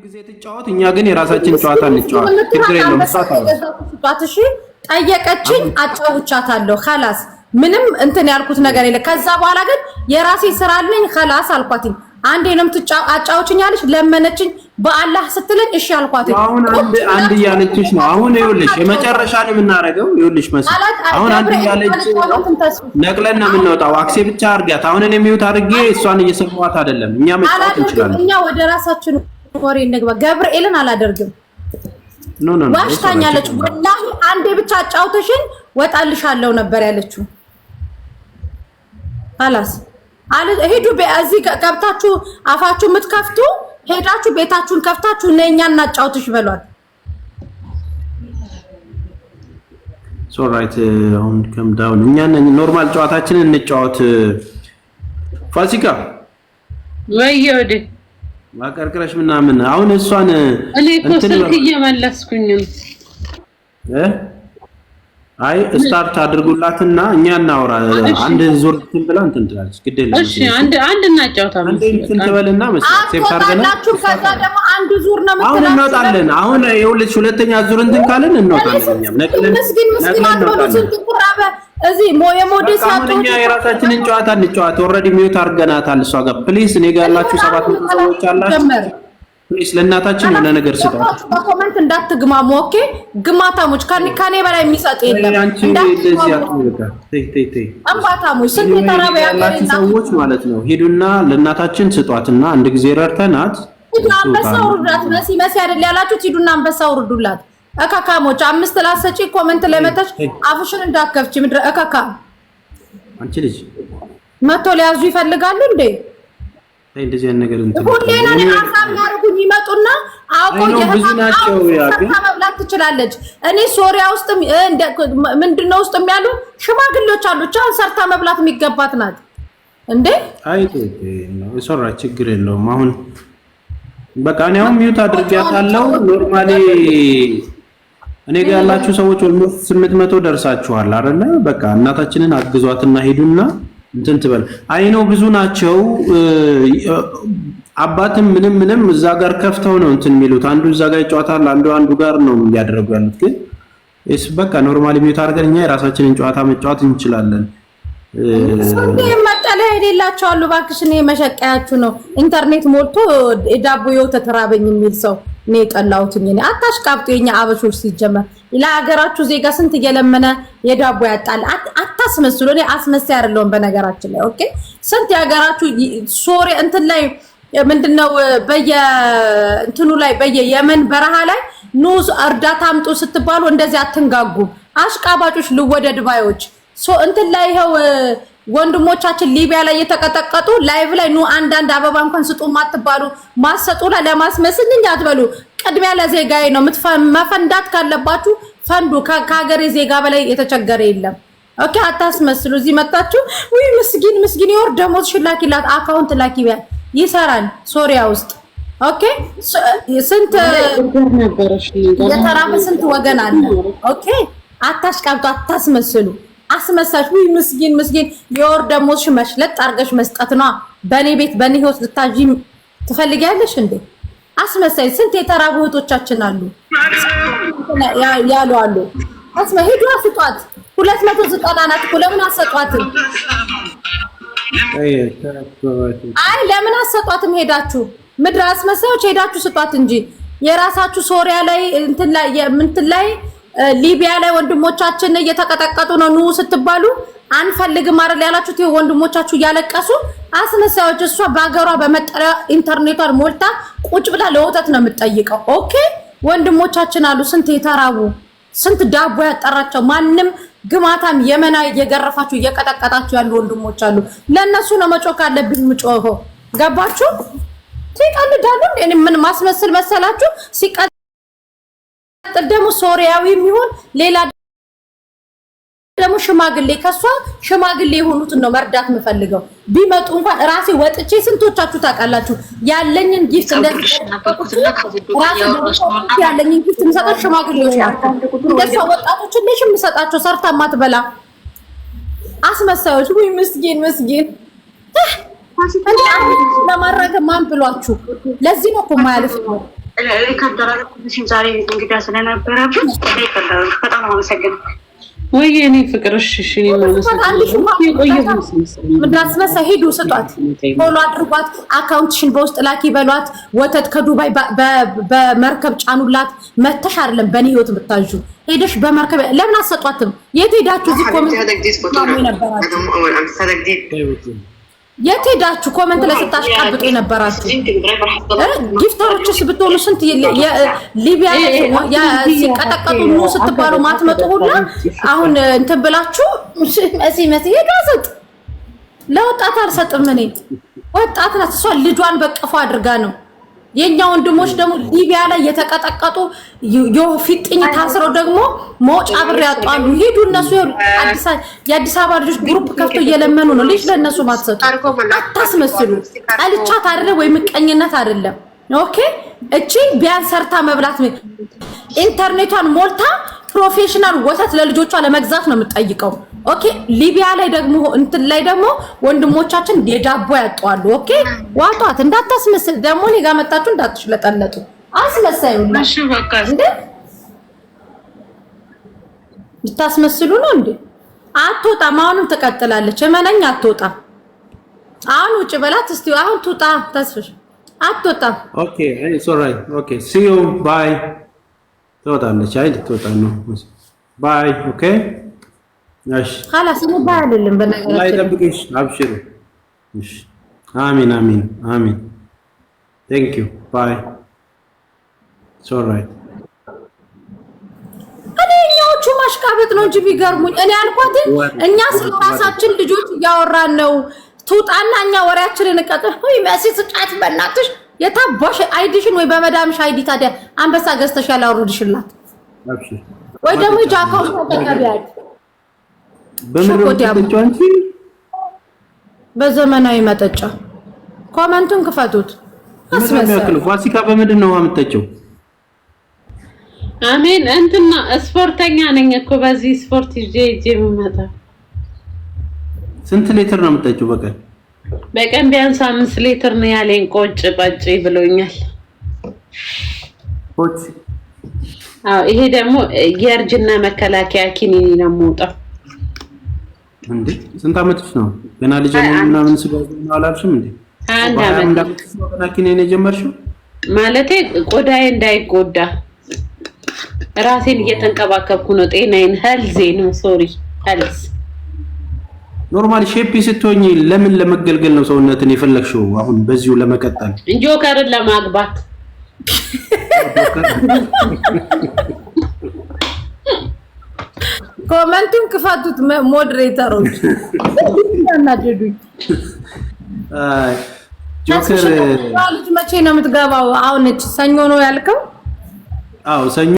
ጊዜ ተጫወት እኛ ግን የራሳችን ጨዋታ እንጫወት ችግር የለውም እሺ ጠየቀችኝ አጫውቻታለሁ خلاص ምንም እንትን ያልኩት ነገር የለ ከዛ በኋላ ግን የራሴ ስራ አለኝ خلاص አልኳትኝ አንዴንም አጫውችኛለሽ ለመነችኝ በአላህ ስትለኝ እሺ አልኳትኝ አሁን አንድ ያለችሽ ነው አሁን ይኸውልሽ የመጨረሻ ነው የምናረገው ይኸውልሽ መሰለኝ አሁን አንድ ያለች ነቅለና የምንወጣው አክሴ ብቻ አርጋት አሁን እኔ ሚውት አርጌ እሷን እየሰማዋት አይደለም እኛ መጫወት እንችላለን እኛ ወደ ራሳችን ወሬ እንግባ ገብርኤልን አላደርግም ኖ ዋሽታኛለች ወላሂ አንዴ ብቻ አጫውተሽኝ ወጣልሻለሁ ነበር ያለችው خلاص አለ ሄዱ በዚህ ገብታችሁ አፋችሁ ምትከፍቱ ሄዳችሁ ቤታችሁን ከፍታችሁ ነኛና አጫውትሽ በሏል ሶ ራይት አሁን ከም ዳውን እኛ ኖርማል ጨዋታችንን እንጫወት ፋሲካ ወይዬ ማቀርቅረሽ ምናምን አሁን እሷን እንትን እየመለስኩኝ አይ ስታርት አድርጉላትና እኛ እናወራ አንድ ዙር እንትን ብላ እንትን ትላለች ግዴለሽ እሺ አንድ እናጫውታ አንድ እንትን ትበልና መሰለኝ ሴፍ ታርገናችሁ ከዛ ደግሞ አንዱ ዙር ነው መጥተናል አሁን እንወጣለን አሁን ይኸውልሽ ሁለተኛ ዙር እንትን ካለን እንወጣለን እኛም ነቅለን ምስኪን አትበሉትን ትቁራበ እዚህ የሞዴስ አሁን የራሳችንን ጨዋታ እንጫወት ኦሬዲ ሚውት አርገናታል እሷ ጋር ፕሊስ እኔ ጋር ያላችሁ 700 ሰዎች አላችሁ ፕሊስ ለእናታችን የሆነ ነገር ስጣት በኮሜንት እንዳትግማሙ ኦኬ ግማታሞች ካኔ በላይ የሚሰጥ የለም አምባታሞች ስንት ተራበ ያላችሁ ሰዎች ማለት ነው ሄዱና ለእናታችን ስጧትና አንድ ጊዜ ረርተናት አንበሳ ውርዳት መሲ አይደል ያላችሁት ሂዱና አንበሳ ውርዱላት አካካሞች 5 ላሰጪ ኮሜንት ላይ መተሽ አፍሽን እንዳከፍቺ ምድረ አካካ አንቺ ልጅ መቶ ሊያዙ ይፈልጋሉ እንዴ እንደዚህ አይነት ነገር እንትን ሁሌና አሳብ ያርጉኝ ይመጡና አውቆ የሀሳብ መብላት ትችላለች እኔ ሶሪያ ውስጥ ምንድነው ውስጥ የሚያሉ ሽማግሌዎች አሉ ቻን ሰርታ መብላት የሚገባት ናት እንዴ አይቶ እሶራ ችግር የለውም አሁን በቃ እኔ አሁን ሚውት አድርጌያታለሁ ኖርማሊ እኔ ጋር ያላችሁ ሰዎች ኦልሞስት 800 ደርሳችኋል አይደለ በቃ እናታችንን አግዟትና ሄዱና እንትን ትበል አይ ነው ብዙ ናቸው አባትም ምንም እዛ ጋር ከፍተው ነው እንትን የሚሉት አንዱ እዛ ጋር ይጫወታል አንዱ ጋር ነው ያደረጉ ያሉት ግን እስ በቃ ኖርማሊ ሚውት አድርገን እኛ የራሳችንን ጨዋታ መጫወት እንችላለን ሰንዴ መጣለ የሌላቸው አሉ ባክሽኔ መሸቀያችሁ ነው ኢንተርኔት ሞልቶ ዳቦ ተተራበኝ የሚል ሰው እኔ ጠላውትኝ እኔ አታሽቃብጡ የኛ አበሾች ሲጀመር ለሀገራችሁ ዜጋ ስንት እየለመነ የዳቦ ያጣል አታስመስሉ እኔ አስመሳይ አይደለም በነገራችን ላይ ኦኬ ስንት የሀገራችሁ ሶሪ እንትን ላይ ምንድነው እንትኑ ላይ የመን በረሃ ላይ ኑስ እርዳታ አምጡ ስትባሉ እንደዚህ አትንጋጉ አሽቃባጮች ልወደድ ባዮች ሶ እንትን ላይ ይሄው ወንድሞቻችን ሊቢያ ላይ የተቀጠቀጡ ላይቭ ላይ አንዳንድ አበባ እንኳን ስጡ ማትባሉ ማሰጡ ለማስመስል አትበሉ ቅድሚያ ለዜጋዬ ነው መፈንዳት ካለባችሁ ፈንዱ ከሀገሬ ዜጋ በላይ የተቸገረ የለም ኦኬ አታስመስሉ እዚህ መጣችሁ ወይ ምስኪን ይወር ደሞዝ ሽላኪላት አካውንት ላኪቢያ ይሰራል ሶሪያ ውስጥ ኦኬ ስንት የተራበ ስንት ወገን አለ ኦኬ አታሽቃብጡ አታስመስሉ አስመሳሽ ወይ ምስኪን የወር ደሞዝሽ መሽለጥ አርገሽ መስጠት ነው በኔ ቤት በኔ ህይወት ልታጂ ትፈልጊያለሽ እንዴ አስመሳይ ስንት የተራቡ እህቶቻችን አሉ ያሉ አሉ ሄዱ አስጧት 290 ናት እኮ ለምን አሰጧትም አይ ለምን አሰጧትም ሄዳችሁ ምድር አስመሳዮች ሄዳችሁ ስጧት እንጂ የራሳችሁ ሶሪያ ላይ እንትን ላይ ሊቢያ ላይ ወንድሞቻችን እየተቀጠቀጡ ነው ኑ ስትባሉ አንፈልግም አይደል ያላችሁት ወንድሞቻችሁ ያለቀሱ አስመሳዮች እሷ ባገሯ በመጠሪያ ኢንተርኔቷን ሞልታ ቁጭ ብላ ለወተት ነው የምትጠይቀው ኦኬ ወንድሞቻችን አሉ ስንት የተራቡ ስንት ዳቦ ያጠራቸው ማንንም ግማታም የመና እየገረፋችሁ እየቀጠቀጣችሁ ያሉ ወንድሞች አሉ ለነሱ ነው መጮክ አለብኝ ምጮሆ ገባችሁ ሲቀልዳሉ እኔ ምን ማስመስል መሰላችሁ ደግሞ ሶሪያዊ የሚሆን ሌላ ደግሞ ሽማግሌ ከሷ ሽማግሌ የሆኑትን ነው መርዳት የምፈልገው ቢመጡ እንኳን ራሴ ወጥቼ ስንቶቻችሁ ታውቃላችሁ ያለኝን ጊፍት እንደዚህ ያለኝን ጊፍት ምሰጣቸው ሽማግሌዎች ናቸው እንደሷ ወጣቶች ለሽም ምሰጣቸው ሰርታ ማትበላ አስመሳዮች ወይ ምስኪን ለማረገ ማን ብሏችሁ ለዚህ ነው እኮ ማያልፍ ሪከርድ አደረኩት ዛሬ እንግዲህ ስለነበረብን በጣም አመሰግናለሁ። ወይ እኔ ፍቅር እሺ ምዳስነሳ ሄዱ ስጧት፣ ፎሎ አድርጓት፣ አካውንትሽን በውስጥ ላኪ በሏት። ወተት ከዱባይ በመርከብ ጫኑላት። መተሽ አይደለም በኔ ህይወት ብታጁ ሄደሽ በመርከብ ለምን አሰጧትም? የት ሄዳችሁ? እዚህ ኮሜንት የት ሄዳችሁ? ኮሜንት ላይ ስታሽቃብጡ የነበራችሁ ጊፍተሮችስ ብትሆኑ ስንት ሊቢያ ሲቀጠቀጡ ኑ ስትባሉ ማትመጡ ሁላ አሁን እንትን ብላችሁ መሲ ሄዱ አሰጥ። ለወጣት አልሰጥም እኔ። ወጣት ናት እሷ፣ ልጇን በቅፎ አድርጋ ነው። የኛ ወንድሞች ደግሞ ሊቢያ ላይ የተቀጠቀጡ የፊጥኝ ታስረው ደግሞ መውጫ ብር ያጣሉ። ሄዱ እነሱ የአዲስ አበባ ልጆች ግሩፕ ከፍቶ እየለመኑ ነው። ልጅ ለነሱ ማትሰጡ አታስመስሉ። ጠልቻት አይደለም ወይ ምቀኝነት አይደለም። ኦኬ እቺ ቢያንስ ሰርታ መብላት ኢንተርኔቷን ሞልታ ፕሮፌሽናል ወተት ለልጆቿ ለመግዛት ነው የምትጠይቀው። ኦኬ ሊቢያ ላይ ደግሞ እንትን ላይ ደግሞ ወንድሞቻችን የዳቦ ያጣሉ። ኦኬ ዋጧት። እንዳታስመስል ደግሞ እኔ ጋር መጣችሁ እንዳትሽለጠለጡ። አስመሳዩላ እሺ በቃ እንዴ ልታስመስሉ ነው እንዴ? አትወጣም። አሁንም ትቀጥላለች። እመነኝ አትወጣም። አሁን ውጭ በላት እስቲ። አሁን ትውጣ ተስፍሽ። አትወጣም። ኦኬ ኢትስ ኦልራይት ኦኬ ሲ ዩ ባይ። ትወጣለች። አይ ልትወጣ ነው። ባይ ኦኬ እሺ خلاص ነው ባይ አይደለም። በነገራችን ላይ ጠብቅሽ። አብሽሩ። እሺ አሚን አሚን አሚን። ቴንክ ዩ ባይ። ኢትስ ኦልራይት። እኛዎቹ ማሽቃበጥ ነው እንጂ ቢገርሙኝ። እኔ አልኳት እኛ ስለራሳችን ልጆች እያወራን ነው። ትውጣና እኛ ወሬያችንን እንቀጥል። ወይ መሲስ ጫት በእናትሽ የታባሽ አይዲሽን ወይ በመዳምሽ አይዲ ታዲያ አንበሳ ገዝተሽ ያላወርድሽላት አብሽር። ወይ ደግሞ ጃካው ተቀበያት በመረጃው አንቺ በዘመናዊ መጠጫ ኮመንቱን ክፈቱት። አስመሰል ፋሲካ በምንድን ነው የምትጠጪው? አሜን። እንትና ስፖርተኛ ነኝ እኮ በዚህ ስፖርት ይዤ የምመጣ። ስንት ሊትር ነው የምትጠጪው በቀን? በቀን ቢያንስ 5 ሊትር ነው ያለኝ። ቆጭ ጳጭ ብሎኛል። ቆጭ? አዎ፣ ይሄ ደግሞ የእርጅና መከላከያ ኪኒኒ ነው የምወጣው። እንዴ ስንት አመትሽ ነው? ገና ልጅ ምናምን ስጋው ነው አላልሽም እንዴ? አንድ አመት ገና ኪኒኒ የጀመርሽው? ማለቴ ቆዳዬ እንዳይጎዳ ራሴን እየተንከባከብኩ ነው። ጤናዬን ሄልዜን ሶሪ ሄልዝ ኖርማሊ ሼፕ ስትሆኚ ለምን ለመገልገል ነው ሰውነትን የፈለግሽው? አሁን በዚሁ ለመቀጠል ጆከርን ለማግባት ኮመንቱን ክፈቱት ሞዴሬተሮች። እናደዱኝ። ጆከር ልጅ መቼ ነው የምትገባው? አሁን ሰኞ ነው ያልከው? አዎ ሰኞ